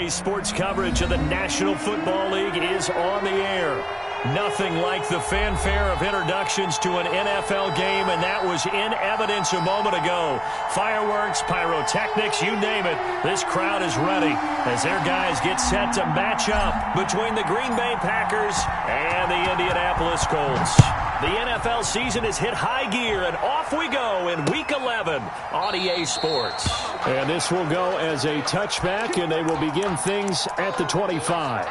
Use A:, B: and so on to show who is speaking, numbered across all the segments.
A: EA Sports coverage of the National Football League is on the air. Nothing like the fanfare of introductions to an NFL game, and that was in evidence a moment ago. Fireworks, pyrotechnics, you name it. This crowd is ready as their guys get set to match up between the Green Bay Packers and the Indianapolis Colts. The NFL season has hit high gear, and off we go in Week 11 on EA Sports.
B: And this will go as a touchback, and they will begin things at the 25.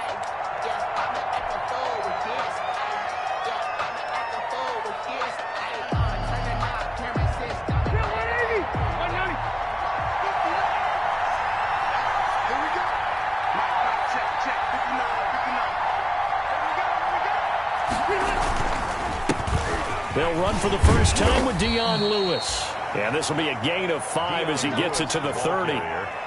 A: They'll run for the first time with Dion Lewis. And this will be a gain of 5 as he gets it to the 30.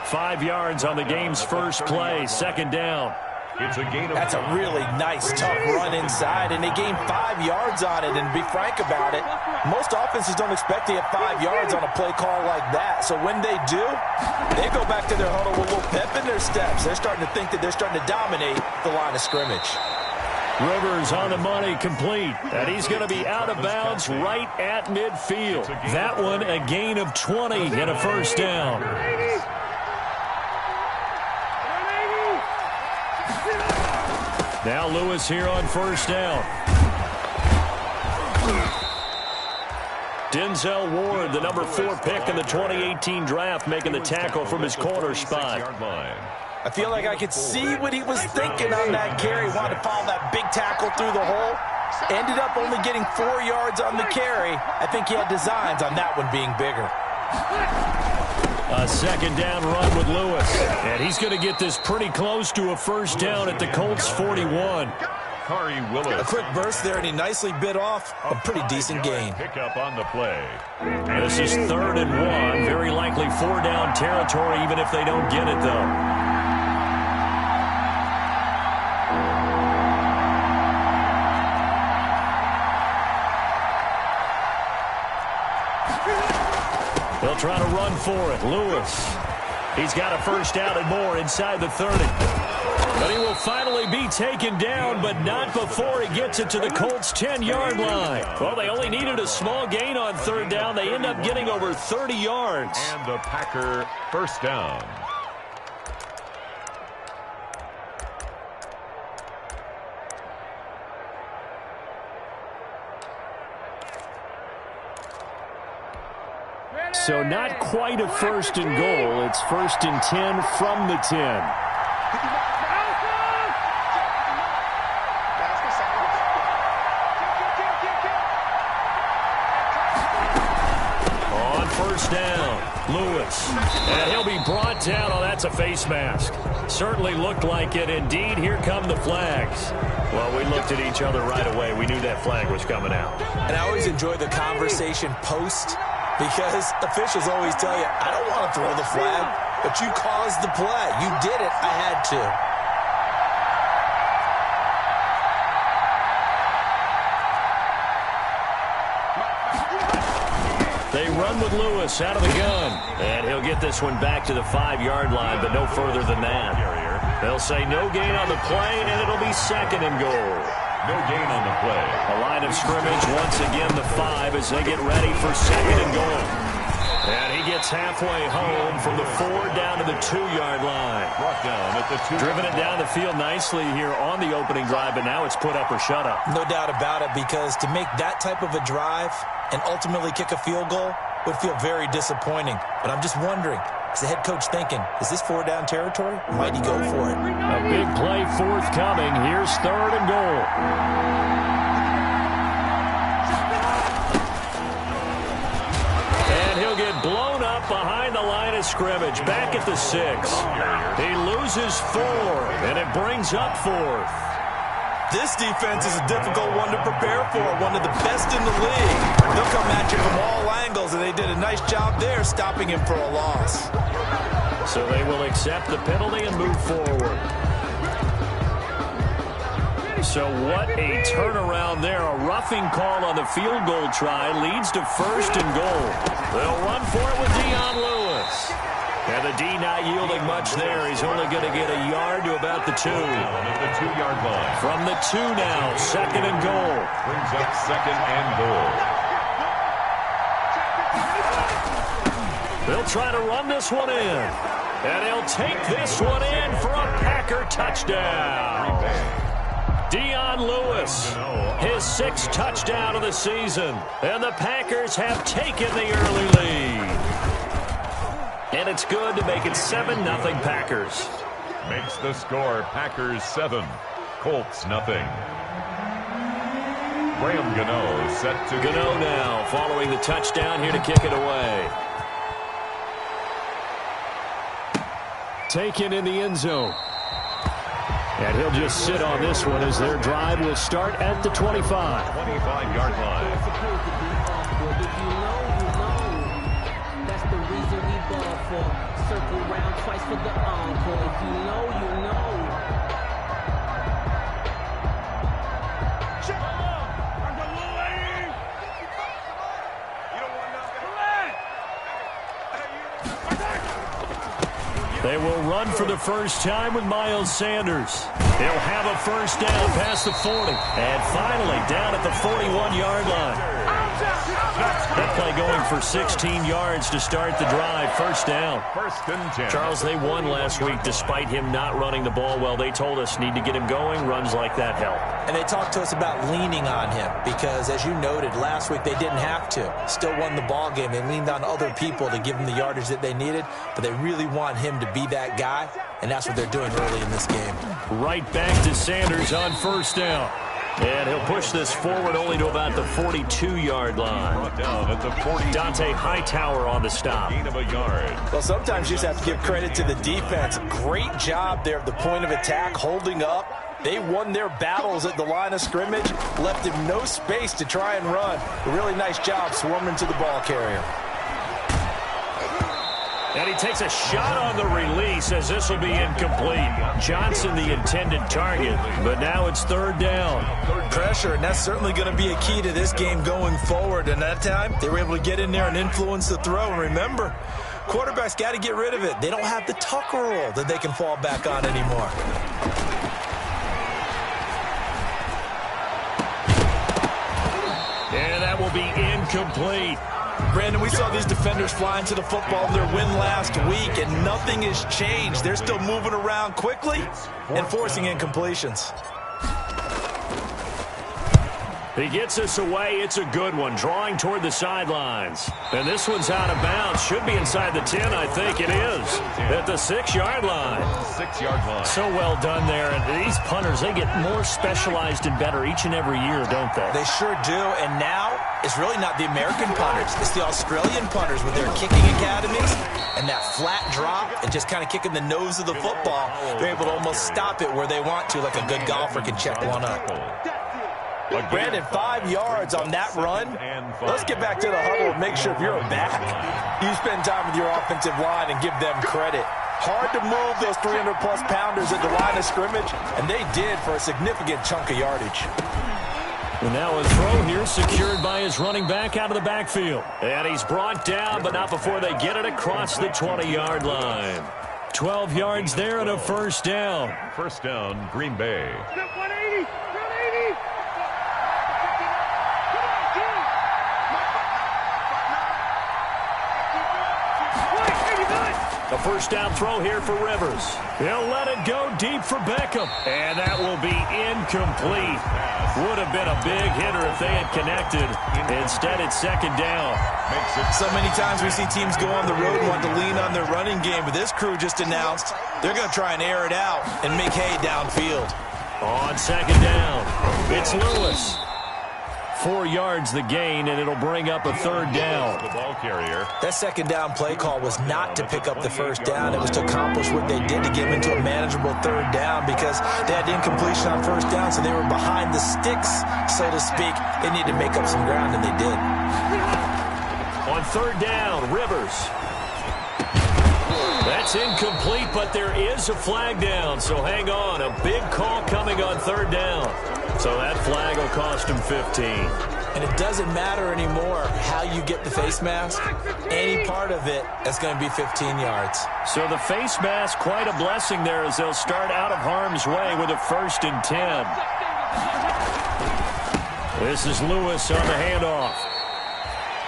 A: 5 yards on the game's first play, second down.
C: That's a really nice, tough run inside, and they gained 5 yards on it. And to be frank about it, most offenses don't expect to get 5 yards on a play call like that. So when they do, they go back to their huddle with a little pep in their steps. They're starting to think that they're starting to dominate the line of scrimmage.
A: Rivers on the money, complete. And he's going to be out of bounds right at midfield. That one a gain of 20 and a first down. Now Lewis here on first down. Denzel Ward, the number 4 pick in the 2018 draft, making the tackle from his corner spot.
C: I feel like I could see what he was thinking on that carry. Wanted to follow that big tackle through the hole. Ended up only getting 4 yards on the carry. I think he had designs on that one being bigger.
A: A second down run with Lewis. And he's going to get this pretty close to a first down at the Colts 41.
C: A quick burst there, and he nicely bit off a pretty decent gain.
D: Pick up on the play.
A: This is 3rd and 1. Very likely 4-down territory, even if they don't get it, though. They'll try to run for it. Lewis. He's got a first down and more inside the 30. But he will finally be taken down, but not before he gets it to the Colts' 10-yard line. Well, they only needed a small gain on 3rd down. They end up getting over 30 yards.
D: And the Packer first down.
B: So not quite a first and goal. It's 1st and 10 from the 10.
A: On first down, Lewis. And he'll be brought down. Oh, that's a face mask. Certainly looked like it. Indeed, here come the flags. Well, we looked at each other right away. We knew that flag was coming out.
C: And I always enjoy the conversation post, because officials always tell you, I don't want to throw the flag, but you caused the play. You did it. I had to.
A: They run with Lewis out of the gun. And he'll get this one back to the 5-yard line, but no further than that. They'll say no gain on the play, and it'll be 2nd and goal.
D: No gain on the play.
A: A line of scrimmage, once again the 5 as they get ready for 2nd and goal. And he gets halfway home from the 4 down to the 2-yard line.
D: Brought down at the 2.
A: Driven it down the field nicely here on the opening drive, but now it's put up or shut up.
C: No doubt about it, because to make that type of a drive and ultimately kick a field goal would feel very disappointing. But I'm just wondering, is the head coach thinking, is this 4-down territory? Might he go for it?
A: A big play forthcoming. Here's 3rd and goal. And he'll get blown up behind the line of scrimmage. Back at the 6. He loses 4, and it brings up 4th.
C: This defense is a difficult one to prepare for, one of the best in the league. They'll come at you from all angles, and they did a nice job there stopping him for a loss.
A: So they will accept the penalty and move forward. So what a turnaround there. A roughing call on the field goal try leads to 1st and goal. They'll run for it with Dion Lewis. And the D not yielding much there. He's only going to get a yard to about the 2.
D: At the 2-yard line.
A: From the 2 now, 2nd and goal.
D: Brings up 2nd and goal.
A: They'll try to run this one in. And he'll take this one in for a Packer touchdown. Dion Lewis, his 6th touchdown of the season. And the Packers have taken the early lead. And it's good to make it 7-0 Packers.
D: Makes the score Packers 7, Colts 0. Graham Gano set to
A: Gano now following the touchdown here to kick it away.
B: Taken in the end zone. And he'll just sit on this one as their drive will start at the 25.
D: 25-yard line.
E: That's the reason we ball for. Circle round twice for the encore. If you know, you know.
A: They will run for the first time with Miles Sanders. They'll have a first down past the 40. And finally down at the 41-yard line. That play going for 16 yards to start the drive. First down.
D: 1st and 10.
A: Charles, they won last week despite him not running the ball well. They told us need to get him going. Runs like that help.
C: And they talked to us about leaning on him because, as you noted, last week they didn't have to. Still won the ball game. They leaned on other people to give them the yardage that they needed, but they really want him to be that guy, and that's what they're doing early in this game.
A: Right back to Sanders on first down. And he'll push this forward only to about the 42-yard line.
D: Brought down at the 40.
A: Dante Hightower on the stop.
D: Gain of a yard.
C: Well, sometimes you just have to give credit to the defense. Great job there at the point of attack, holding up. They won their battles at the line of scrimmage, left him no space to try and run. A really nice job swarming to the ball carrier.
A: And he takes a shot on the release as this will be incomplete. Johnson the intended target, but now it's 3rd down.
C: Pressure, and that's certainly going to be a key to this game going forward. And that time, they were able to get in there and influence the throw. And remember, quarterbacks got to get rid of it. They don't have the Tucker rule that they can fall back on anymore.
A: And that will be incomplete.
C: Brandon, we saw these defenders fly into the football in their win last week, and nothing has changed. They're still moving around quickly and forcing incompletions.
A: He gets us away. It's a good one. Drawing toward the sidelines. And this one's out of bounds. Should be inside the 10, I think it is. At the 6-yard line.
D: 6-yard line.
A: So well done there. And these punters, they get more specialized and better each and every year, don't they?
C: They sure do. And now it's really not the American punters. It's the Australian punters with their kicking academies and that flat drop and just kind of kicking the nose of the football. They're able to almost stop it where they want to, like a good golfer can check one up. Brandon, 5 yards on that run. Let's get back to the huddle and make sure if you're a back, you spend time with your offensive line and give them credit. Hard to move those 300-plus pounders at the line of scrimmage, and they did for a significant chunk of yardage.
A: And now a throw here secured by his running back out of the backfield. And he's brought down, but not before they get it across the 20-yard line. 12 yards there and a first down.
D: First down, Green Bay.
F: 180! 180!
A: A first down throw here for Rivers. He'll let it go deep for Beckham. And that will be incomplete. Would have been a big hitter if they had connected. Instead, it's 2nd down.
C: So many times we see teams go on the road and want to lean on their running game, but this crew just announced they're going to try and air it out and make hay downfield.
A: On 2nd down, it's Lewis. 4 yards the gain, and it'll bring up a 3rd down.
D: The ball carrier.
C: That 2nd down play call was not to pick up the first down. It was to accomplish what they did to get them into a manageable 3rd down because they had incompletion on first down, so they were behind the sticks, so to speak. They needed to make up some ground, and they did.
A: On 3rd down, Rivers. That's incomplete, but there is a flag down, so hang on. A big call coming on 3rd down. So that flag will cost him 15.
C: And it doesn't matter anymore how you get the face mask. Any part of it is going to be 15 yards.
A: So the face mask, quite a blessing there as they'll start out of harm's way with a 1st and 10. This is Lewis on the handoff.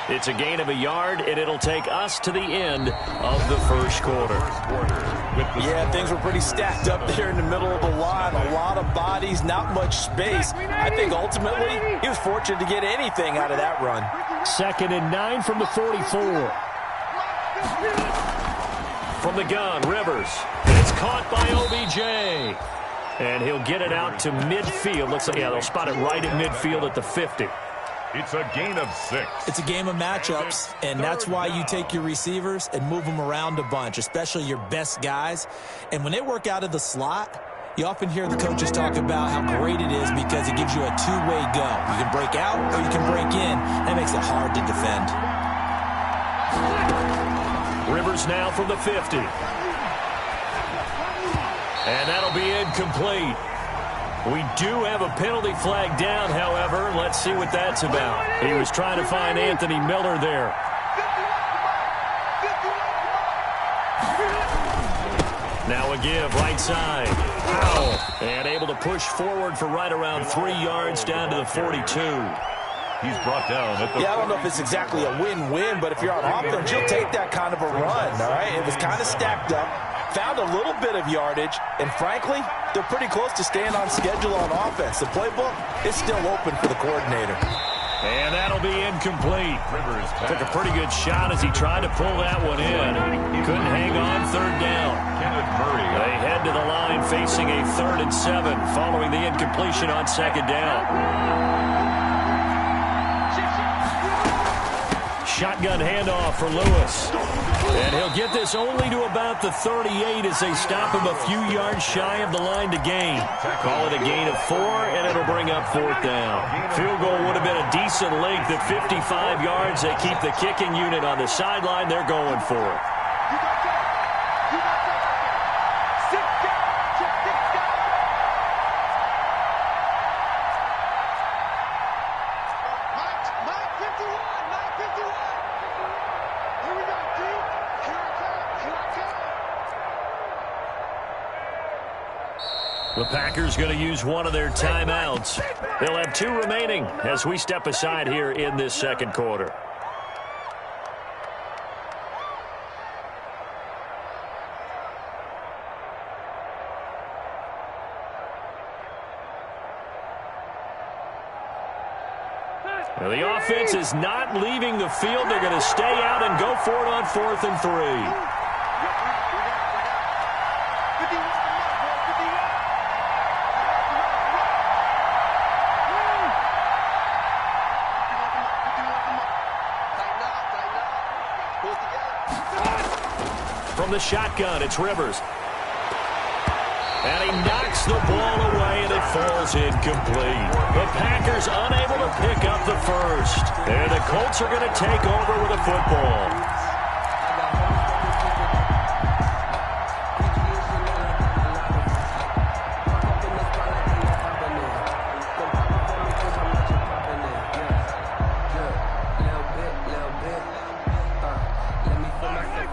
A: It's a gain of a yard, and it'll take us to the end of the first quarter.
C: Yeah, things were pretty stacked up there in the middle of the line. A lot of bodies, not much space. I think ultimately he was fortunate to get anything out of that run.
A: 2nd and 9 from the 44. From the gun, Rivers. It's caught by OBJ. And he'll get it out to midfield. Looks like, yeah, they'll spot it right at midfield at the 50.
D: It's a gain of 6.
C: It's a game of matchups, and that's why you take your receivers and move them around a bunch, especially your best guys. And when they work out of the slot, you often hear the coaches talk about how great it is because it gives you a two-way go. You can break out or you can break in. That makes it hard to defend.
A: Rivers now from the 50. And that'll be incomplete. We do have a penalty flag down, however. Let's see what that's about. He was trying to find Anthony Miller there. Now a give, right side. Powell. And able to push forward for right around 3 yards down to the 42.
D: He's brought down at the
C: I don't know if it's exactly a win-win, but if you're on offense, you'll take that kind of a run, all right? It was kind of stacked up. Found a little bit of yardage, and frankly, they're pretty close to staying on schedule on offense. The playbook is still open for the coordinator.
A: And that'll be incomplete. Rivers took a pretty good shot as he tried to pull that one in. Couldn't hang on, 3rd down. They head to the line facing a 3rd and 7 following the incompletion on 2nd down. Shotgun handoff for Lewis. And he'll get this only to about the 38 as they stop him a few yards shy of the line to gain. Call it a gain of 4, and it'll bring up 4th down. Field goal would have been a decent length at 55 yards. They keep the kicking unit on the sideline. They're going for it. The Packers going to use one of their timeouts. They'll have 2 remaining as we step aside here in this 2nd quarter. Now the offense is not leaving the field. They're going to stay out and go for it on 4th and 3. From the shotgun, it's Rivers. And he knocks the ball away, and it falls incomplete. The Packers unable to pick up the 1st. And the Colts are going to take over with a football.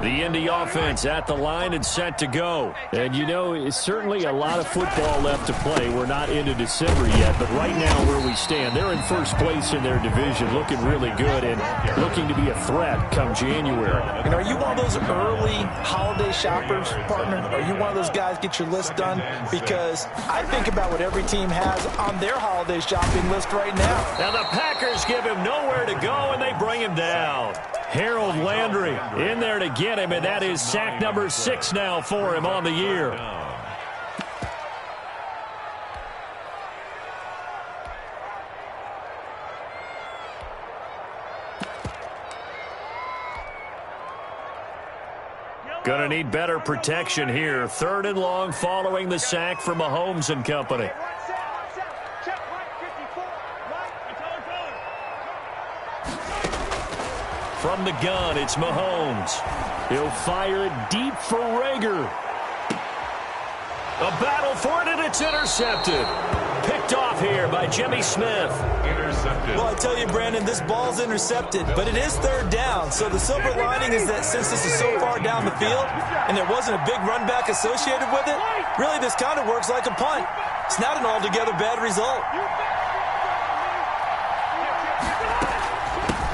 A: The Indy offense at the line and set to go. And, you know, it's certainly a lot of football left to play. We're not into December yet, but right now where we stand, they're in 1st place in their division, looking really good and looking to be a threat come January.
C: And are you one of those early holiday shoppers, partner? Are you one of those guys get your list done? Because I think about what every team has on their holiday shopping list right now.
A: Now the Packers give him nowhere to go, and they bring him down. Harold Landry in there to get him, and that is sack number 6 now for him on the year. Gonna need better protection here. 3rd and long following the sack from Mahomes and company. From the gun, it's Mahomes. He'll fire it deep for Rager. A battle for it, and it's intercepted. Picked off here by Jimmy Smith.
D: Intercepted intercepted.
C: Well, I tell you, Brandon, this ball's intercepted, but it is third down. So the silver lining is that since this is so far down the field and there wasn't a big run back associated with it, really this kind of works like a punt. It's not an altogether bad result.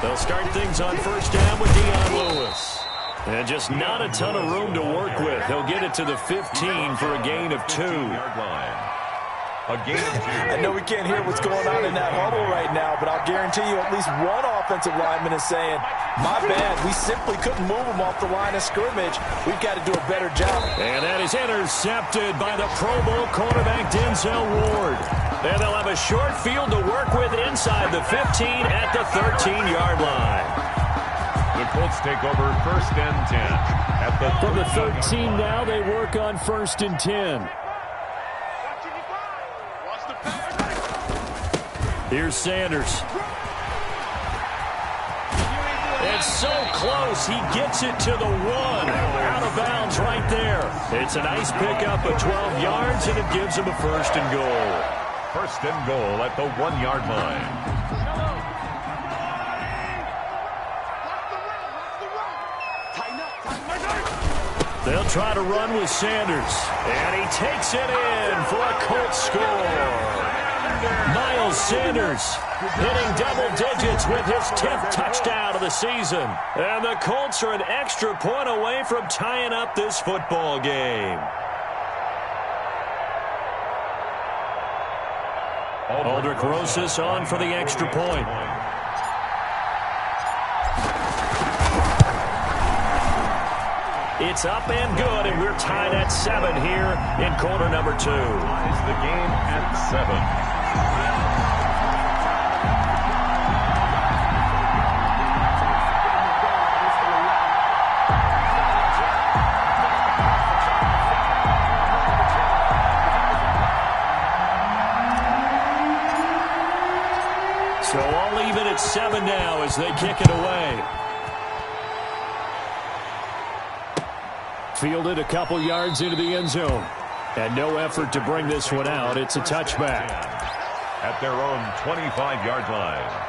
A: They'll start things on first down with Dion Lewis. And just not a ton of room to work with. He'll get it to the 15 for a gain of 2.
C: I know we can't hear what's going on in that huddle right now, but I'll guarantee you at least one offensive lineman is saying, my bad, we simply couldn't move him off the line of scrimmage. We've got to do a better job.
A: And that is intercepted by the Pro Bowl cornerback Denzel Ward. And they'll have a short field to work with inside the 15 at the 13-yard line.
D: The Colts take over first and 10.
B: From the 13 now, they work on first and 10.
A: Here's Sanders. It's so close. He gets it to the 1. Out of bounds right there. It's a nice pickup of 12 yards, and it gives him a first and goal.
D: First and goal at the 1-yard line.
A: They'll try to run with Sanders. And he takes it in for a Colts score. Miles Sanders hitting double digits with his 10th touchdown of the season. And the Colts are an extra point away from tying up this football game. Aldrich Rosas on for the extra point. It's up and good, and we're tied at 7 here in quarter number 2.
D: Ties the game at 7.
A: So I'll leave it at 7 now as they kick it away.
B: Fielded a couple yards into the end zone. And no effort to bring this one out. It's a touchback.
D: At their own 25-yard line.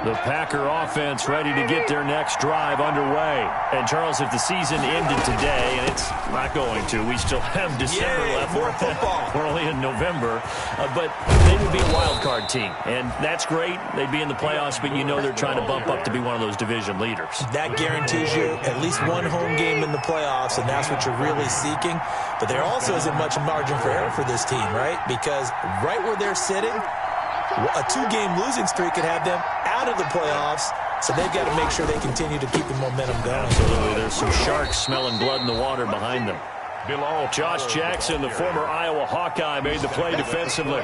A: The Packer offense ready to get their next drive underway. And, Charles, if the season ended today, and it's not going to, we still have December left.
C: More football.
A: We're only in November. But they would be a wild card team. And that's great. They'd be in the playoffs, but you know they're trying to bump up to be one of those division leaders.
C: That guarantees you at least one home game in the playoffs, and that's what you're really seeking. But there also isn't much margin for error for this team, right? Because right where they're sitting, a 2-game losing streak could have them out of the playoffs, so they've got to make sure they continue to keep the momentum going.
A: Absolutely. There's some sharks smelling blood in the water behind them. Josh Jackson, the former Iowa Hawkeye, made the play defensively.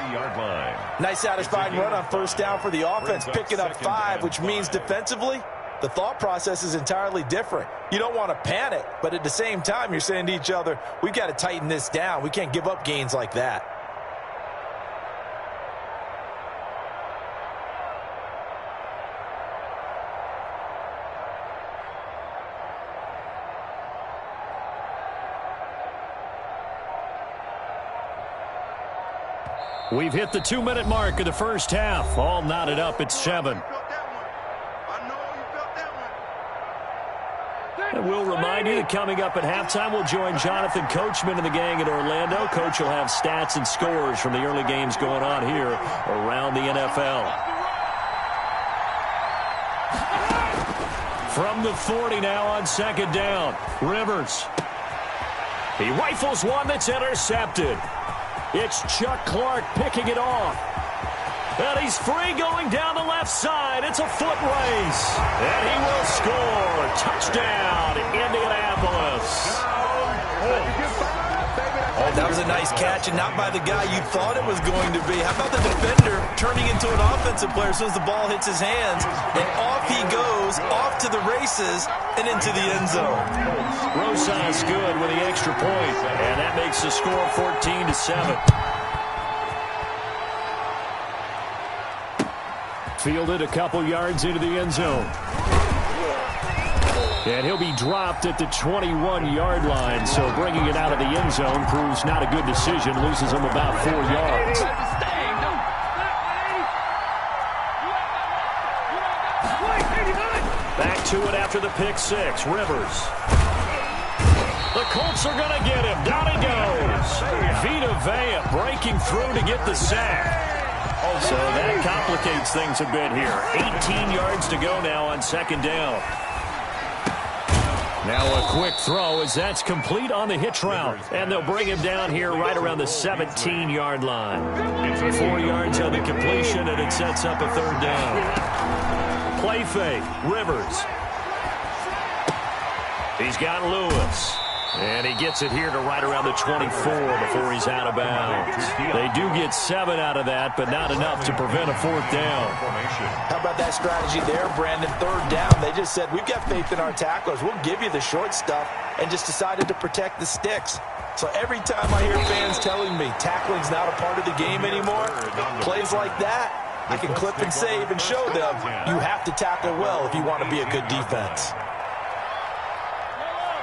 C: Nice satisfying run on first down for the offense, picking up 5, which means defensively, the thought process is entirely different. You don't want to panic, but at the same time, you're saying to each other, we've got to tighten this down. We can't give up gains like that.
A: We've hit the 2-minute mark of the first half. All knotted up at 7. And we'll remind you that coming up at halftime, we'll join Jonathan Coachman and the gang in Orlando. Coach will have stats and scores from the early games going on here around the NFL. From the 40 now on second down. Rivers. He rifles one that's intercepted. It's Chuck Clark picking it off. And he's free going down the left side. It's a foot race. And he will score. Touchdown, Indianapolis.
C: Oh, that was a nice catch, and not by the guy you thought it was going to be. How about the defender turning into an offensive player as soon as the ball hits his hands? And off he goes, off to the races, and into the end zone.
A: Rosas good with the extra point, and that makes the score 14-7. Fielded a couple yards into the end zone.
B: And he'll be dropped at the 21-yard line, so bringing it out of the end zone proves not a good decision, loses him about 4 yards.
A: Back to it after the pick six. Rivers. The Colts are going to get him. Down he goes. Vita Vea breaking through to get the sack. So that complicates things a bit here. 18 yards to go now on second down. Now a quick throw as that's complete on the hitch route. And they'll bring him down here right around the 17-yard line. 4 yards on the completion, and it sets up a third down. Play fake. Rivers. He's got Lewis. And he gets it here to right around the 24 before he's out of bounds. They do get 7 out of that, but not enough to prevent a fourth down.
C: How about that strategy there, Brandon? Third down. They just said, we've got faith in our tacklers. We'll give you the short stuff, and just decided to protect the sticks. So every time I hear fans telling me tackling's not a part of the game anymore, plays like that, I can clip and save and show them you have to tackle well if you want to be a good defense.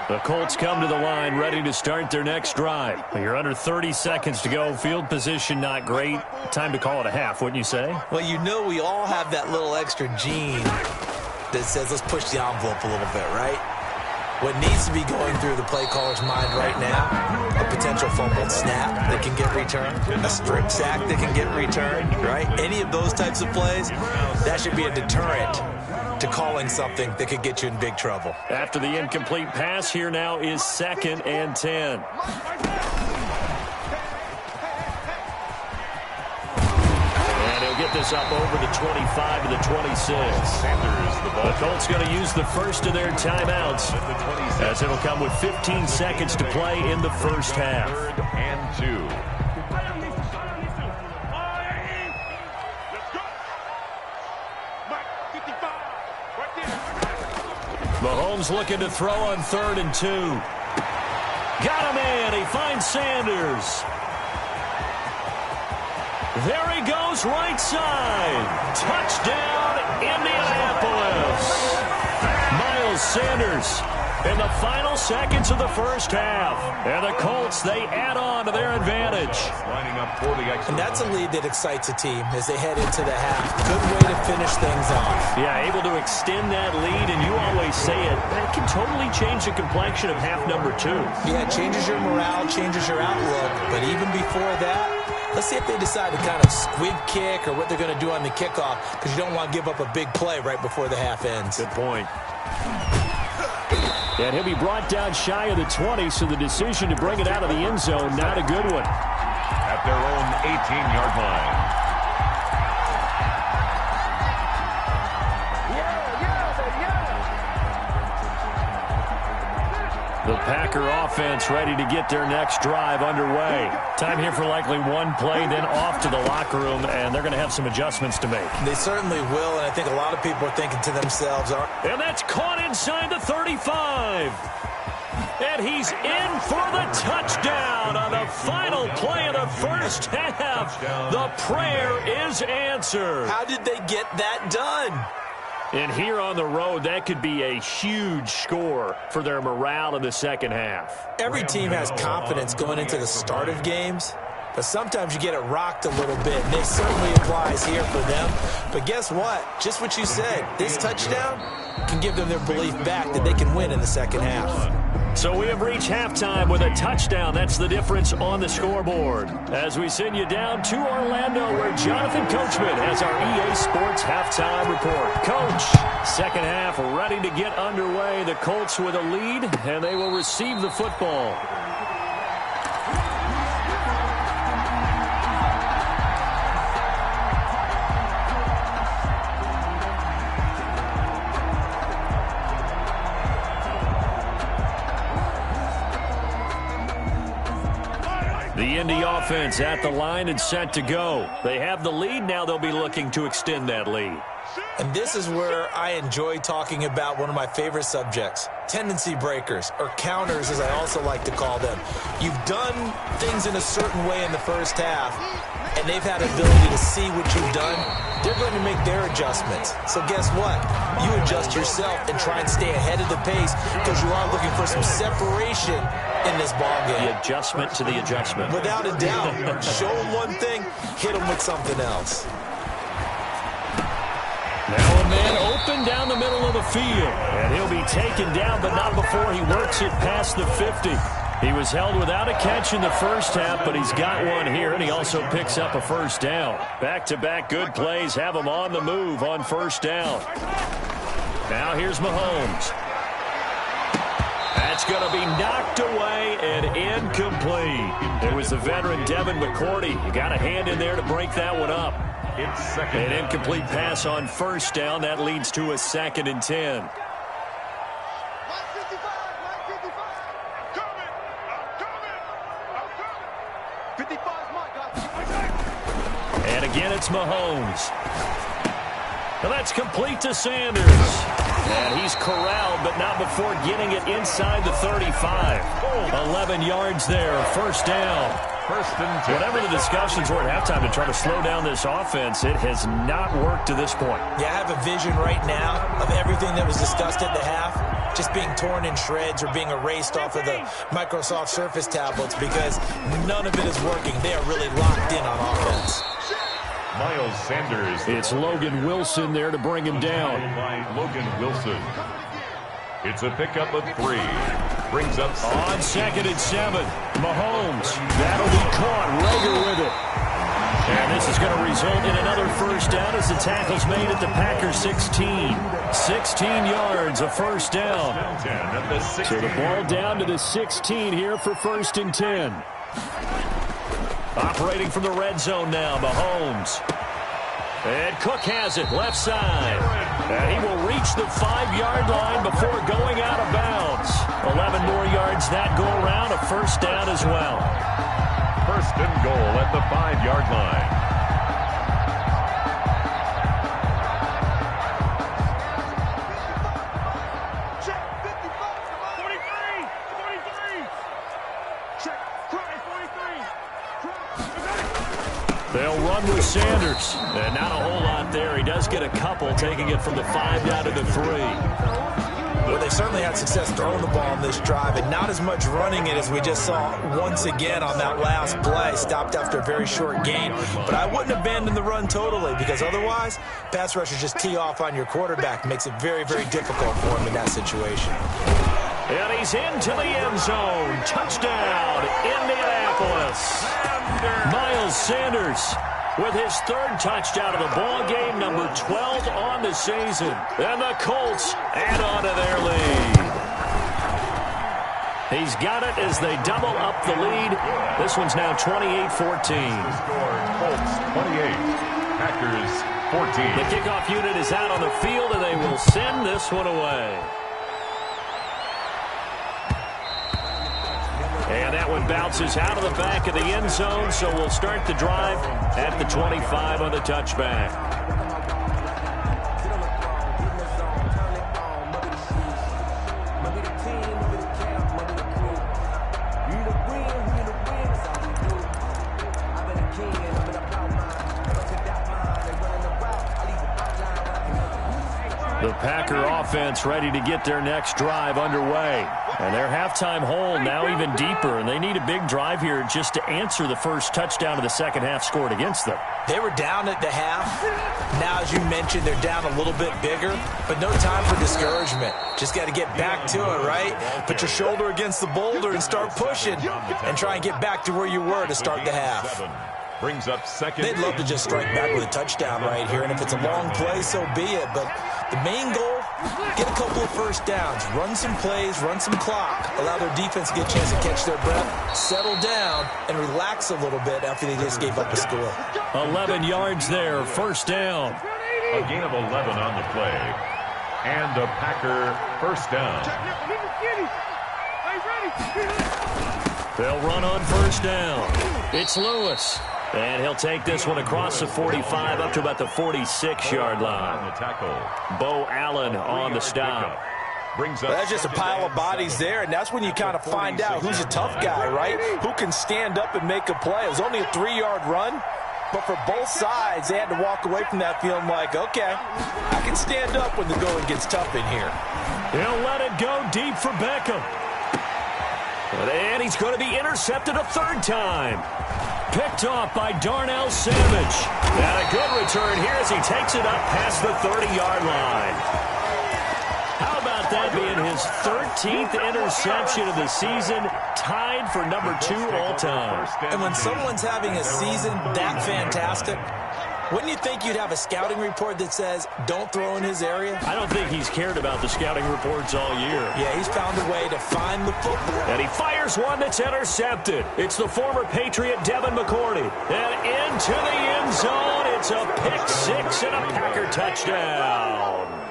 A: The Colts come to the line ready to start their next drive. You're under 30 seconds to go. Field position not great. Time to call it a half, wouldn't you say?
C: Well, you know we all have that little extra gene that says let's push the envelope a little bit, right? What needs to be going through the play caller's mind right now, a potential fumbled snap that can get returned, a strip sack that can get returned, right? Any of those types of plays, that should be a deterrent to calling something that could get you in big trouble.
A: After the incomplete pass, here now is 2nd and 10. And he'll get this up over the 25 to the 26. The Colts going to use the first of their timeouts as it'll come with 15 seconds to play in the first half.
D: 3rd and 2.
A: Mahomes looking to throw on 3rd and 2. Got him in. He finds Sanders. There he goes, right side. Touchdown, Indianapolis. Miles Sanders in the final seconds of the first half. And the Colts, they add on to their advantage.
D: Lining up for the extra.
C: And that's a lead that excites a team as they head into the half. Good way to finish things off.
A: Yeah, able to extend that lead, and you always say it, that can totally change the complexion of half number 2.
C: Yeah, it changes your morale, changes your outlook. But even before that, let's see if they decide to kind of squib kick or what they're going to do on the kickoff, because you don't want to give up a big play right before the half ends.
A: Good point.
B: And he'll be brought down shy of the 20, so the decision to bring it out of the end zone, not a good one.
D: At their own 18-yard line.
A: The Packer offense ready to get their next drive underway. Time here for likely one play, then off to the locker room, and they're going to have some adjustments to make.
C: They certainly will, and I think a lot of people are thinking to themselves,
A: and that's caught inside the 35. And he's in for the touchdown on the final play of the first half. The prayer is answered.
C: how did they get that done?
A: And here on the road, that could be a huge score for their morale in the second half.
C: Every team has confidence going into the start of games, but sometimes you get it rocked a little bit, and it certainly applies here for them. But guess what? Just what you said, this touchdown can give them their belief back that they can win in the second half.
A: So we have reached halftime with a touchdown. That's the difference on the scoreboard. As we send you down to Orlando, where Jonathan Coachman has our EA Sports halftime report. Coach, second half ready to get underway. The Colts with a lead, and they will receive the football. The Indy offense at the line and set to go. They have the lead. Now they'll be looking to extend that lead.
C: And this is where I enjoy talking about one of my favorite subjects, tendency breakers, or counters as I also like to call them. You've done things in a certain way in the first half, and they've had the ability to see what you've done. They're going to make their adjustments. So guess what? You adjust yourself and try and stay ahead of the pace because you are looking for some separation in this ballgame.
A: The adjustment to the adjustment.
C: Without a doubt. Show them one thing, hit them with something else.
A: Now a man open down the middle of the field. And he'll be taken down, but not before he works it past the 50. He was held without a catch in the first half, but he's got one here, and he also picks up a first down. Back-to-back good plays have him on the move on first down. Now here's Mahomes. That's going to be knocked away and incomplete. It was the veteran Devin McCourty. You got a hand in there to break that one up.
D: It's second.
A: An incomplete pass on first down. That leads to a 2nd and 10. And again, it's Mahomes. Now that's complete to Sanders. And he's corralled, but not before getting it inside the 35. 11 yards there, first down.
D: First and 10.
A: Whatever the discussions were at halftime to try to slow down this offense, it has not worked to this point.
C: Yeah, I have a vision right now of everything that was discussed at the half just being torn in shreds or being erased off of the Microsoft Surface tablets because none of it is working. They are really locked in on offense.
D: Miles Sanders.
B: It's Logan Wilson there to bring him down.
D: By Logan Wilson. It's a pickup of 3. Brings up
A: on 2nd and 7. Mahomes. That'll be caught. Rager with it. And this is going to result in another first down as the tackle's made at the Packers 16. 16 yards, a first down.
B: So the ball down to the 16 here for 1st and 10.
A: Operating from the red zone now, Mahomes. And Cook has it, left side. And he will reach the 5-yard line before going out of bounds. 11 more yards that go around, a first down as well.
D: First and goal at the 5-yard line.
A: They'll run with Sanders. And not a whole lot there. He does get a couple, taking it from the 5 down to the 3.
C: Well, they certainly had success throwing the ball on this drive, and not as much running it as we just saw once again on that last play. Stopped after a very short gain. But I wouldn't abandon the run totally, because otherwise, pass rushers just tee off on your quarterback. Makes it very, very difficult for him in that situation.
A: And he's into the end zone. Touchdown, Indianapolis. Miles Sanders with his 3rd touchdown of the ball game, number 12 on the season. And the Colts add on to their lead. He's got it as they double up the lead. This one's now 28-14.
D: Score, Colts 28, Packers 14.
A: The kickoff unit is out on the field, and they will send this one away. And that one bounces out of the back of the end zone, so we'll start the drive at the 25 on the touchback. The Packer offense ready to get their next drive underway. And their halftime hole now even deeper, and they need a big drive here just to answer the first touchdown of the second half scored against them.
C: They were down at the half. Now, as you mentioned, they're down a little bit bigger, but no time for discouragement. Just got to get back to it, right? Put your shoulder against the boulder and start pushing and try and get back to where you were to start the half.
D: Brings up 2nd.
C: They'd love to just strike back with a touchdown right here, and if it's a long play, so be it. But the main goal, get a couple of first downs, run some plays, run some clock, allow their defense to get a chance to catch their breath, settle down, and relax a little bit after they just gave up a score.
A: 11 yards there, first down.
D: A gain of 11 on the play. And a Packer first down.
A: They'll run on first down. It's Lewis. And he'll take this one across the 45 up to about the 46-yard line. Bo Allen on the stop.
C: That's just a pile of bodies there, and that's when you kind of find out who's a tough guy, right? Who can stand up and make a play. It was only a 3-yard run, but for both sides, they had to walk away from that feeling like, okay, I can stand up when the going gets tough in here.
A: He'll let it go deep for Beckham. And he's going to be intercepted a third time. Picked off by Darnell Savage. And a good return here as he takes it up past the 30-yard line. How about that being his 13th interception of the season, tied for number 2 all-time.
C: And when someone's having a season that fantastic, wouldn't you think you'd have a scouting report that says, don't throw in his area?
A: I don't think he's cared about the scouting reports all year.
C: Yeah, he's found a way to find the football.
A: And he fires one that's intercepted. It's the former Patriot Devin McCourty. And into the end zone, it's a pick-6 and a Packer touchdown.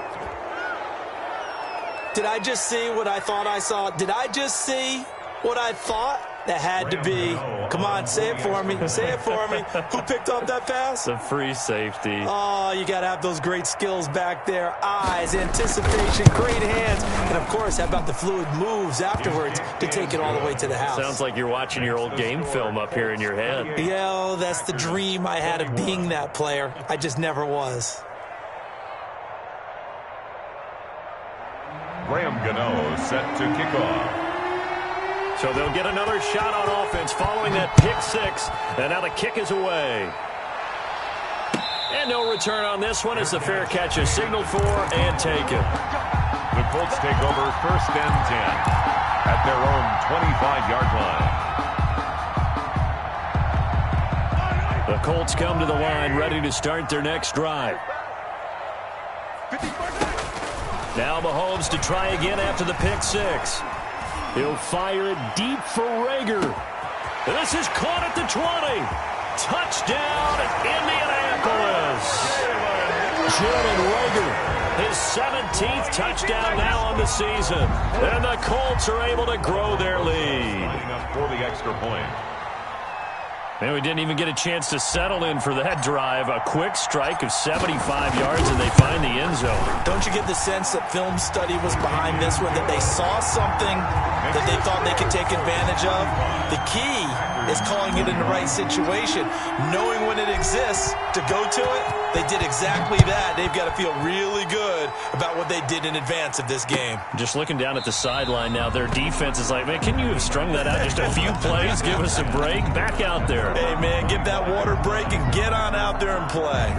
C: Did I just see what I thought I saw? Did I just see what I thought? That had to be. Come on, say it for me. Say it for me. Who picked up that pass?
A: The free safety.
C: Oh, you got to have those great skills back there. Eyes, anticipation, great hands. And, of course, how about the fluid moves afterwards to take it all the way to the house?
A: Sounds like you're watching your old game film up here in your head.
C: Yeah, oh, that's the dream I had of being that player. I just never was.
D: Graham Gano set to kick off.
A: So they'll get another shot on offense following that pick-6. And now the kick is away. And no return on this one as the fair catch is signaled for and taken.
D: The Colts take over 1st and 10 at their own 25-yard line.
A: The Colts come to the line ready to start their next drive. Now Mahomes to try again after the pick-6. He'll fire it deep for Rager. This is caught at the 20. Touchdown, Indianapolis. Jalen Rager, his 17th touchdown now on the season. And the Colts are able to grow their lead.
D: Up for the extra point.
A: And we didn't even get a chance to settle in for that drive. A quick strike of 75 yards, and they find the end zone.
C: Don't you get the sense that film study was behind this one, that they saw something that they thought they could take advantage of? The key is calling it in the right situation. Knowing when it exists to go to it, they did exactly that. They've got to feel really good about what they did in advance of this game.
A: Just looking down at the sideline now, their defense is like, man, can you have strung that out just a few plays? Give us a break. Back out there.
C: Hey, man, give that water break and get on out there and play.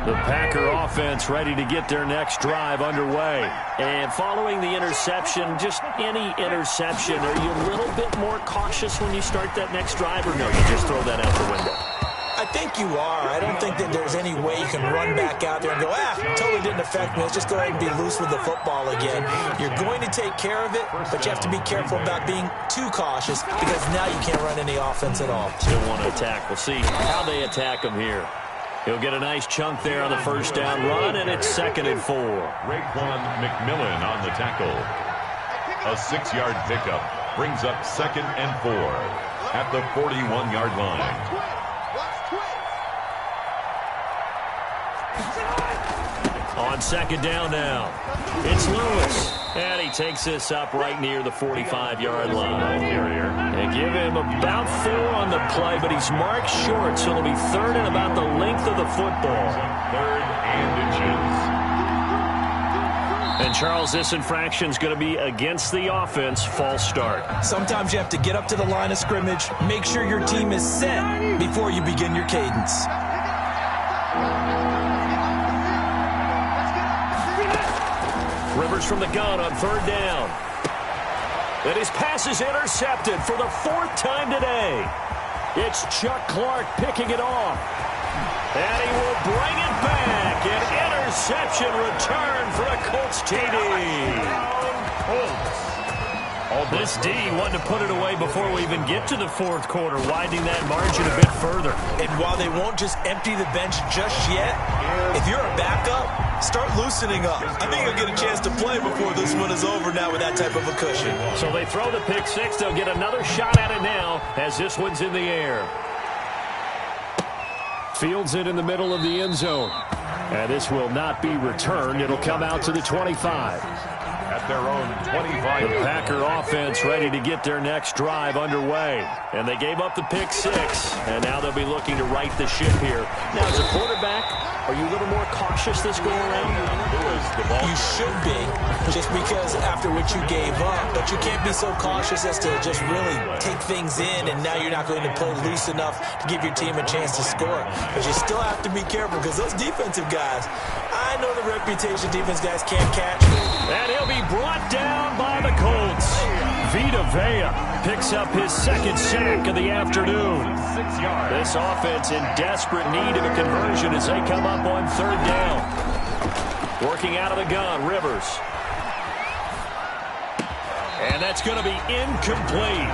A: The Packer offense ready to get their next drive underway. And following the interception, just any interception, are you a little bit more cautious when you start that next drive, or no, you just throw that out the window?
C: I think you are. I don't think that there's any way you can run back out there and go, totally didn't affect me. Let's just go ahead and be loose with the football again. You're going to take care of it, but you have to be careful about being too cautious because now you can't run any offense at all.
A: Still want to attack. We'll see how they attack him here. He'll get a nice chunk there on the first down run, and it's 2nd and 4.
D: Raekwon McMillan on the tackle. A 6-yard pickup brings up 2nd and 4 at the 41-yard line.
A: On 2nd down now, it's Lewis. And he takes this up right near the 45-yard line. They give him about 4 on the play, but he's marked short, so it'll be 3rd and about the length of the football.
D: 3rd and inches.
A: And, Charles, this infraction's going to be against the offense. False start.
C: Sometimes you have to get up to the line of scrimmage, make sure your team is set before you begin your cadence.
A: Rivers from the gun on 3rd down. And his pass is intercepted for the 4th time today. It's Chuck Clark picking it off. And he will bring it back. An interception return for a Colts TD. This D wanted to put it away before we even get to the 4th quarter, widening that margin a bit further.
C: And while they won't just empty the bench just yet, if you're a backup, start loosening up. I think you'll get a chance to play before this one is over now with that type of a cushion.
A: So they throw the pick-6. They'll get another shot at it now as this one's in the air.
B: Fields it in the middle of the end zone. And this will not be returned. It'll come out to the 25.
D: At their own 25.
A: The Packer offense ready to get their next drive underway. And they gave up the pick 6. And now they'll be looking to right the ship here. Now, as a quarterback, are you a little more cautious this go around?
C: You should be, just because after what you gave up. But you can't be so cautious as to just really take things in, and now you're not going to play loose enough to give your team a chance to score. But you still have to be careful, because those defensive guys, I know the reputation defense guys can't catch.
A: And he'll be brought down by the Colts. Vita Vea picks up his second sack of the afternoon. This offense in desperate need of a conversion as they come up on third down. Working out of the gun, Rivers. And that's going to be incomplete.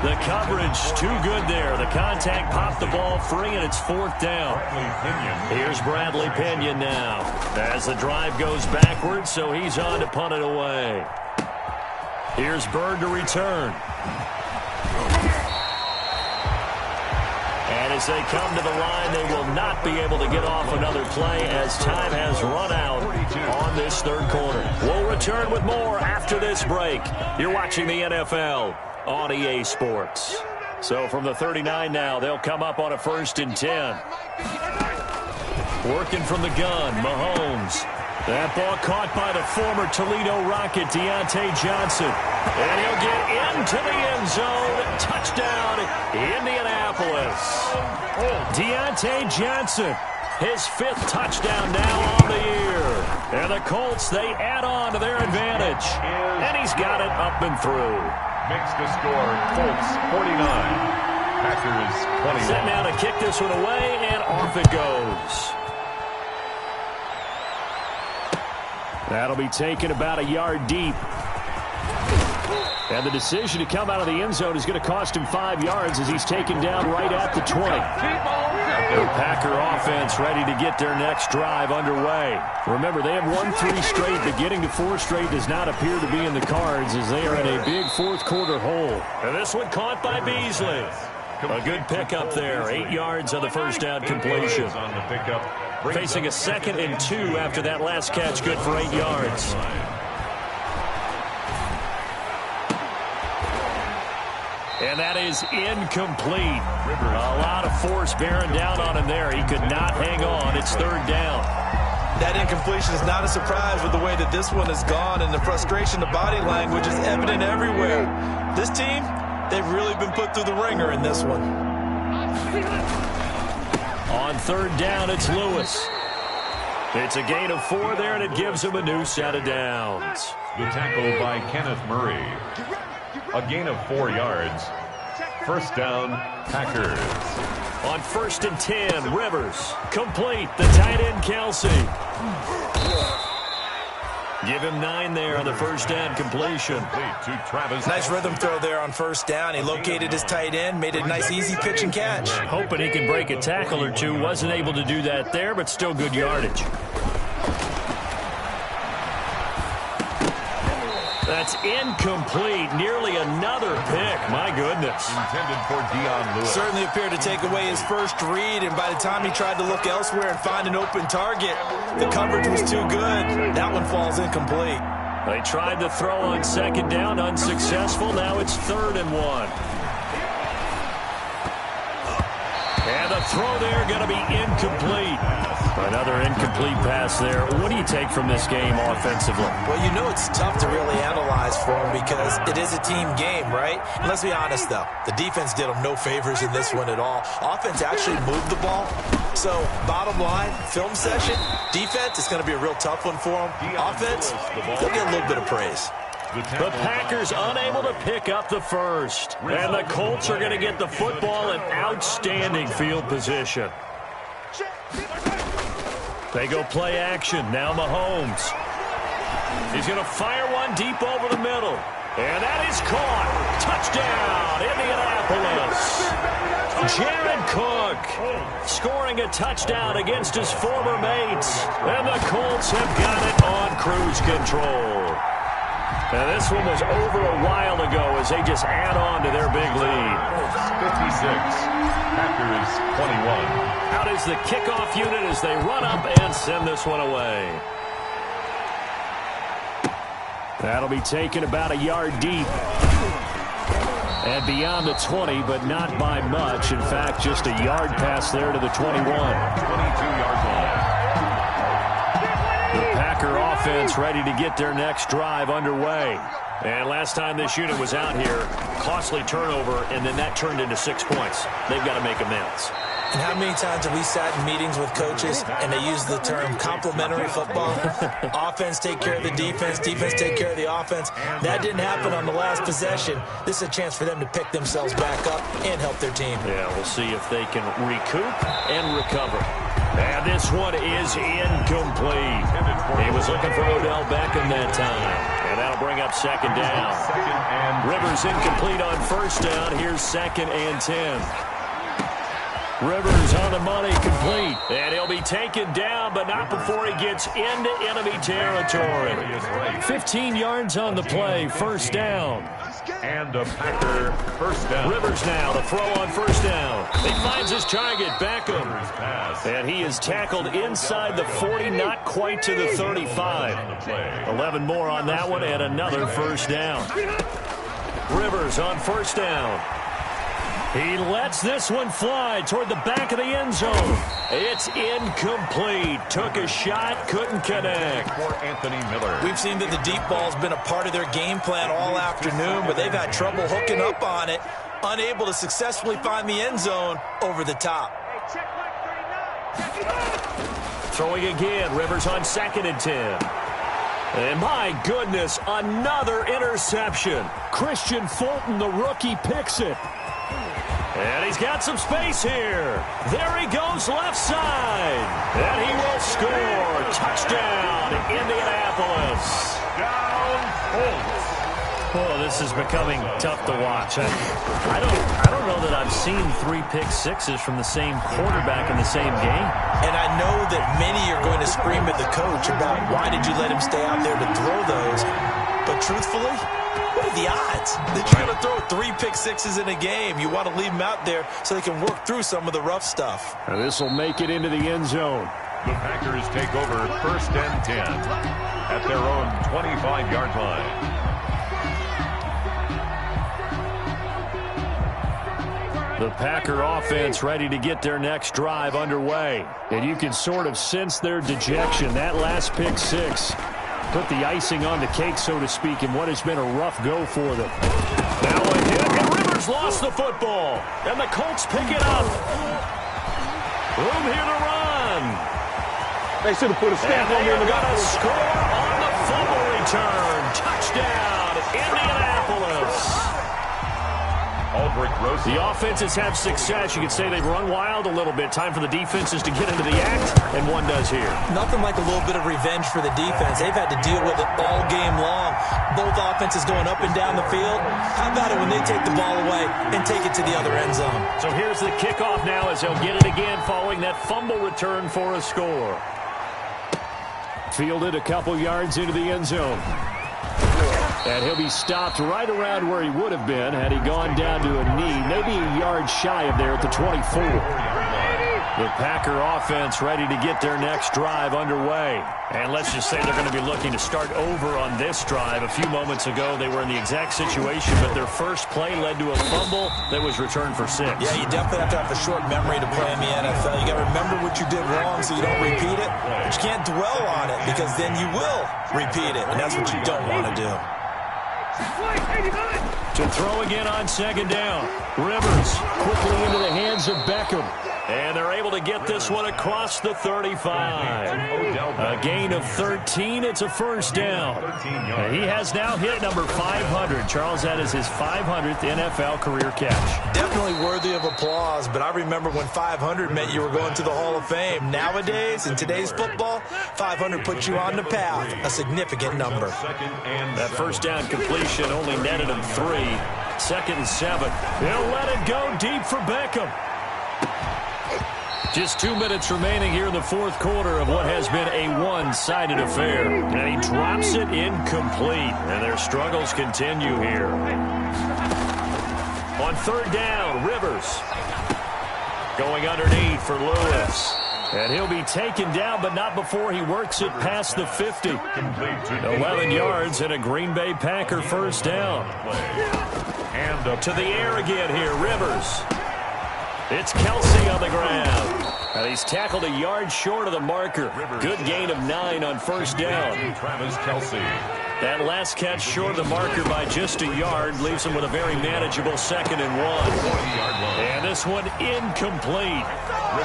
A: The coverage too good there. The contact popped the ball free, and it's fourth down. Here's Bradley Pinion now as the drive goes backwards, so he's on to punt it away. Here's Bird to return. And as they come to the line, they will not be able to get off another play as time has run out on this third quarter. We'll return with more after this break. You're watching the NFL on EA Sports. So from the 39 now, they'll come up on a 1st and 10. Working from the gun, Mahomes. That ball caught by the former Toledo Rocket, Deontay Johnson. And he'll get into the end zone. Touchdown, Indianapolis. Deontay Johnson, his 5th touchdown now on the year. And the Colts, they add on to their advantage. And he's got it up and through.
D: Makes the score, Colts 49, Packers 21.
A: Set now to kick this one away, and off it goes.
B: That'll be taken about a yard deep. And the decision to come out of the end zone is going to cost him 5 yards as he's taken down right at the 20. The Packer offense ready to get their next drive underway. Remember, they have won 3 straight, but getting to 4 straight does not appear to be in the cards as they are in a big fourth quarter hole.
A: And this one caught by Beasley. A good pickup there. 8 yards on the first down completion.
D: On the pickup.
A: Facing a 2nd and 2 after that last catch, good for 8 yards. And that is incomplete. A lot of force bearing down on him there. He could not hang on. It's third down.
C: That incompletion is not a surprise with the way that this one has gone, and the frustration, the body language is evident everywhere. This team, they've really been put through the ringer in this one.
A: On third down, it's Lewis. It's a gain of 4 there, and it gives him a new set of downs.
D: The tackle by Kenneth Murray. A gain of 4 yards. First down, Packers.
A: On 1st and 10, Rivers. Complete. The tight end, Kelsey. Give him 9 there on the first down completion.
D: To Travis.
C: Nice rhythm throw there on first down. He located his tight end, made it a nice easy pitch and catch.
A: Hoping he can break a tackle or two. Wasn't able to do that there, but still good yardage. That's incomplete. Nearly another pick. My goodness.
D: Intended for Dion Lewis.
C: Certainly appeared to take away his first read, and by the time he tried to look elsewhere and find an open target, the coverage was too good. That one falls incomplete.
A: They tried to throw on 2nd down, unsuccessful. Now it's 3rd and 1. And the throw there going to be incomplete. Another incomplete pass there. What do you take from this game offensively?
C: Well, you know it's tough to really analyze for him because it is a team game, right? And let's be honest, though. The defense did them no favors in this one at all. Offense actually moved the ball. So, bottom line, film session, defense, it's going to be a real tough one for them. Offense, they'll get a little bit of praise.
A: The Packers unable to pick up the first. And the Colts are going to get the football in outstanding field position. They go play action. Now Mahomes. He's going to fire one deep over the middle. And that is caught. Touchdown, Indianapolis. Jared Cook scoring a touchdown against his former mates. And the Colts have got it on cruise control. And this one was over a while ago as they just add on to their big lead.
D: 56. Packers 21.
A: Out is the kickoff unit as they run up and send this one away. That'll be taken about a yard deep. And beyond the 20, but not by much. In fact, just a yard pass there to the 21.
D: 22-yard line.
A: The Packer offense ready to get their next drive underway. And last time this unit was out here, costly turnover, and then that turned into 6 points. They've got to make amends.
C: And how many times have we sat in meetings with coaches and they use the term complementary football? Offense take care of the defense, defense take care of the offense. That didn't happen on the last possession. This is a chance for them to pick themselves back up and help their team.
A: Yeah, we'll see if they can recoup and recover. And this one is incomplete. He was looking for Odell Beckham that time. And that'll bring up second down. Rivers incomplete on first down. Here's 2nd and 10. Rivers on the money, complete. And he'll be taken down, but not before he gets into enemy territory. 15 yards on the play, first down.
D: And a Packer first down.
A: Rivers now, the throw on first down. He finds his target, Beckham. And he is tackled inside the 40, not quite to the 35. 11 more on that one, and another first down. Rivers on first down. He lets this one fly toward the back of the end zone. It's incomplete. Took a shot, couldn't connect.
D: For Anthony Miller.
C: We've seen that the deep ball's been a part of their game plan all afternoon, but they've had trouble hooking up on it, unable to successfully find the end zone over the top.
A: Throwing again, Rivers on 2nd and 10. And my goodness, another interception. Christian Fulton, the rookie, picks it. And he's got some space here. There he goes, left side. And he will score. Touchdown, Indianapolis.
D: Down Colts.
A: Oh, this is becoming tough to watch. I don't know that I've seen 3 pick sixes from the same quarterback in the same game.
C: And I know that many are going to scream at the coach about why did you let him stay out there to throw those. But truthfully, what are the odds that you're going to throw 3 pick sixes in a game? You want to leave them out there so they can work through some of the rough stuff.
A: This will make it into the end zone.
D: The Packers take over 1st and 10 at their own 25-yard line.
A: The Packer offense ready to get their next drive underway. And you can sort of sense their dejection. That last pick six put the icing on the cake, so to speak, in what has been a rough go for them. Now a hit, and Rivers lost the football. And the Colts pick it up. Room here to run.
F: They should have put a stamp on there.
A: And they are going to score on the fumble return. Touchdown, Indianapolis. The offenses have success. You could say they've run wild a little bit. Time for the defenses to get into the act, and one does here.
C: Nothing like a little bit of revenge for the defense. They've had to deal with it all game long. Both offenses going up and down the field. How about it when they take the ball away and take it to the other end zone?
A: So here's the kickoff now as they'll get it again following that fumble return for a score. Fielded a couple yards into the end zone. And he'll be stopped right around where he would have been had he gone down to a knee, maybe a yard shy of there at the 24. The Packer offense ready to get their next drive underway. And let's just say they're going to be looking to start over on this drive. A few moments ago, they were in the exact situation, but their first play led to a fumble that was returned for 6.
C: Yeah, you definitely have to have a short memory to play in the NFL. You got to remember what you did wrong so you don't repeat it. But you can't dwell on it because then you will repeat it, and that's what you don't want to do.
A: To throw again on 2nd down. Rivers quickly into the hands of Beckham. And they're able to get this one across the 35. A gain of 13. It's a first down. He has now hit number 500. Charles, that is his 500th NFL career catch.
C: Definitely worthy of applause, but I remember when 500 meant you were going to the Hall of Fame. Nowadays, in today's football, 500 puts you on the path, a significant number.
A: That first down completion only netted him 3. 2nd and 7. He'll let it go deep for Beckham. Just 2 minutes remaining here in the fourth quarter of what has been a one-sided affair. And he drops it incomplete. And their struggles continue here. On 3rd down, Rivers. Going underneath for Lewis. And he'll be taken down, but not before he works it past the 50. 11 yards and a Green Bay Packer first down. And up to the air again here, Rivers. It's Kelsey on the ground. And he's tackled a yard short of the marker. Good gain of 9 on first down.
D: Travis Kelsey.
A: That last catch short of the marker by just a yard leaves him with a very manageable 2nd and 1. And this one incomplete.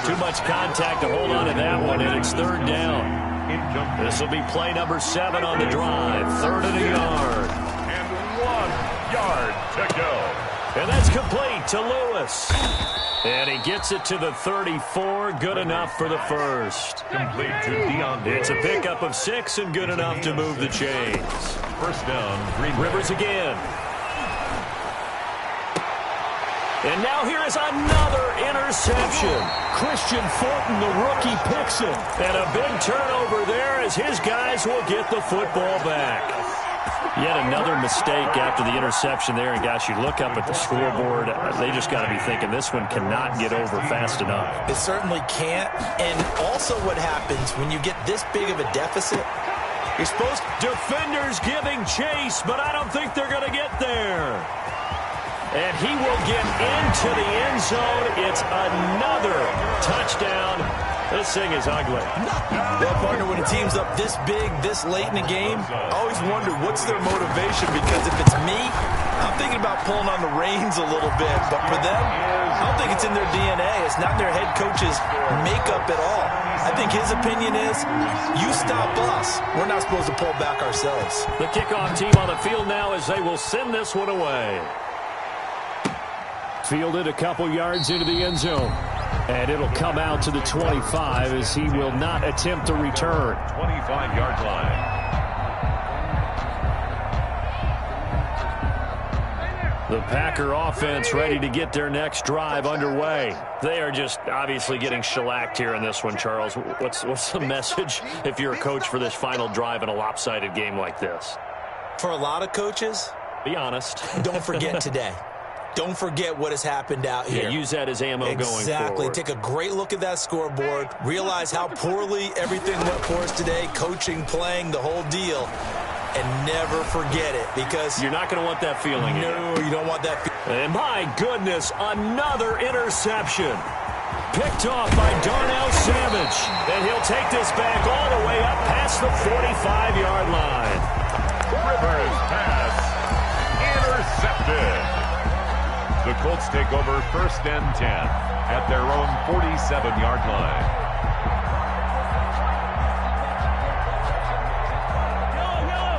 A: Too much contact to hold on to that one, and it's 3rd down. This will be play number 7 on the drive. 3rd and a yard.
D: And 1 yard to go.
A: And that's complete to Lewis. And he gets it to the 34. Good enough for the first.
D: Complete to Dion.
A: It's a pickup of 6 and good enough to move the chains.
D: First down, Green Bay.
A: Rivers again. And now here is another interception. Christian Fulton, the rookie, picks it. And a big turnover there as his guys will get the football back. Yet another mistake after the interception there. And, gosh, you look up at the scoreboard, they just got to be thinking this one cannot get over fast enough.
C: It certainly can't. And also what happens when you get this big of a deficit, you're supposed to...
A: Defenders giving chase, but I don't think they're going to get there. And he will get into the end zone. It's another touchdown. This thing is ugly.
C: Well, partner, when a team's up this big, this late in the game, I always wonder what's their motivation, because if it's me, I'm thinking about pulling on the reins a little bit. But for them, I don't think it's in their DNA. It's not their head coach's makeup at all. I think his opinion is, you stop us. We're not supposed to pull back ourselves.
A: The kickoff team on the field now as they will send this one away. Fielded a couple yards into the end zone. And it'll come out to the 25 as he will not attempt to return.
D: 25-yard line.
A: The Packer offense ready to get their next drive underway. They are just obviously getting shellacked here in this one, Charles. What's the message if you're a coach for this final drive in a lopsided game like this?
C: For a lot of coaches,
A: be honest.
C: Don't forget today. Don't forget what has happened out here.
A: Yeah, use that as ammo going forward.
C: Exactly. Take a great look at that scoreboard. Realize how poorly everything went for us today. Coaching, playing, the whole deal. And never forget it, because...
A: You're not going to want that feeling.
C: No, you don't want that feeling.
A: And my goodness, another interception. Picked off by Darnell Savage. And he'll take this back all the way up past the 45-yard line.
D: Rivers pass intercepted. The Colts take over 1st and 10 at their own 47-yard line.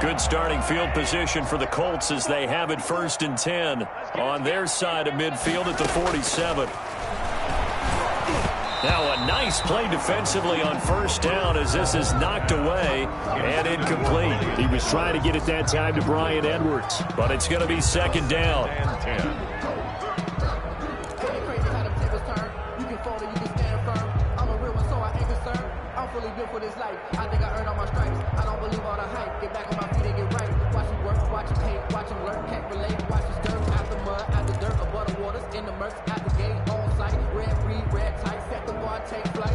A: Good starting field position for the Colts as they have it 1st and 10 on their side of midfield at the 47. Now a nice play defensively on 1st down as this is knocked away and incomplete. He was trying to get it that time to Bryan Edwards, but it's going to be 2nd down.
D: And 10.
E: For this life, I think I earned all my stripes. I don't believe all the hype. Get back on my feet and get right. Watch him work, watch him paint, watch him learn, can't relate. Watch his dirt out the mud, out the dirt, above the waters, in the murks, out the gate, on site. Red free, red tight, set the bar, take flight.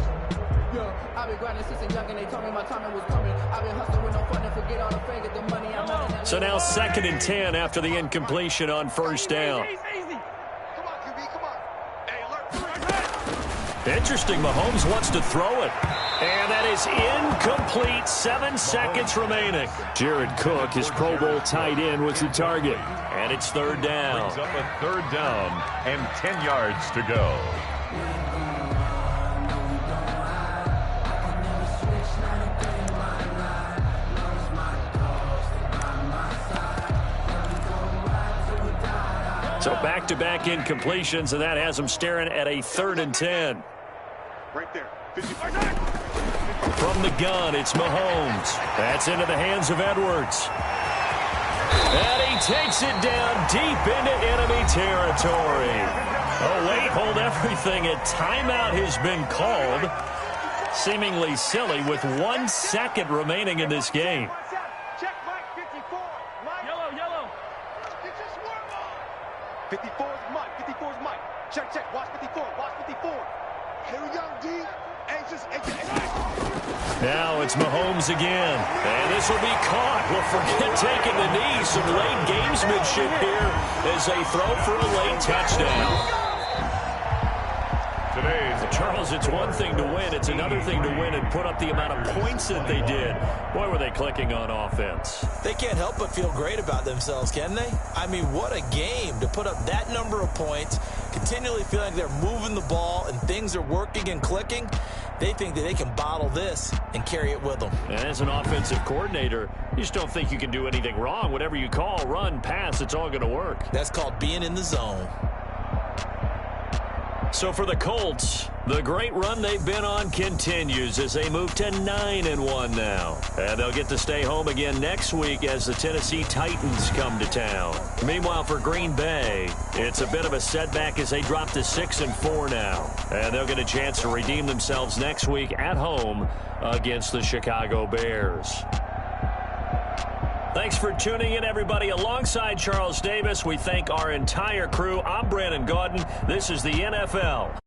E: Yeah, I've been grinding since a young and they told me my timing was coming. I've been hustling with no fun and forget all the fame, get the money I'm making.
A: So now 2nd and 10 after the incompletion on 1st down. Interesting, Mahomes wants to throw it. And that is incomplete. 7 seconds remaining. Jared Cook, his Pro Bowl tight end, was the target. And it's 3rd down.
D: Brings up a 3rd down and 10 yards to go.
A: So back-to-back incompletions, and that has them staring at a 3rd and 10.
F: Right there.
A: From the gun, it's Mahomes. That's into the hands of Edwards. And he takes it down deep into enemy territory. Oh, wait, hold everything. A timeout has been called. Seemingly silly with 1 second remaining in this game.
F: Check Mike 54. Mike. Yellow. It's just 54 is Mike. 54 is Mike. Check. Watch 54. Here we go, D. Anxious.
A: Now it's Mahomes again. And this will be caught. Well, forget taking the knee. Some late gamesmanship here as they throw for a late touchdown. Charles, it's one thing to win. It's another thing to win and put up the amount of points that they did. Boy, were they clicking on offense.
C: They can't help but feel great about themselves, can they? I mean, what a game to put up that number of points, continually feeling like they're moving the ball and things are working and clicking. They think that they can bottle this and carry it with them.
A: And as an offensive coordinator, you just don't think you can do anything wrong. Whatever you call, run, pass, it's all going to work.
C: That's called being in the zone.
A: So for the Colts, the great run they've been on continues as they move to 9-1 now. And they'll get to stay home again next week as the Tennessee Titans come to town. Meanwhile, for Green Bay, it's a bit of a setback as they drop to 6-4 now. And they'll get a chance to redeem themselves next week at home against the Chicago Bears. Thanks for tuning in, everybody. Alongside Charles Davis, we thank our entire crew. I'm Brandon Gaudin. This is the NFL.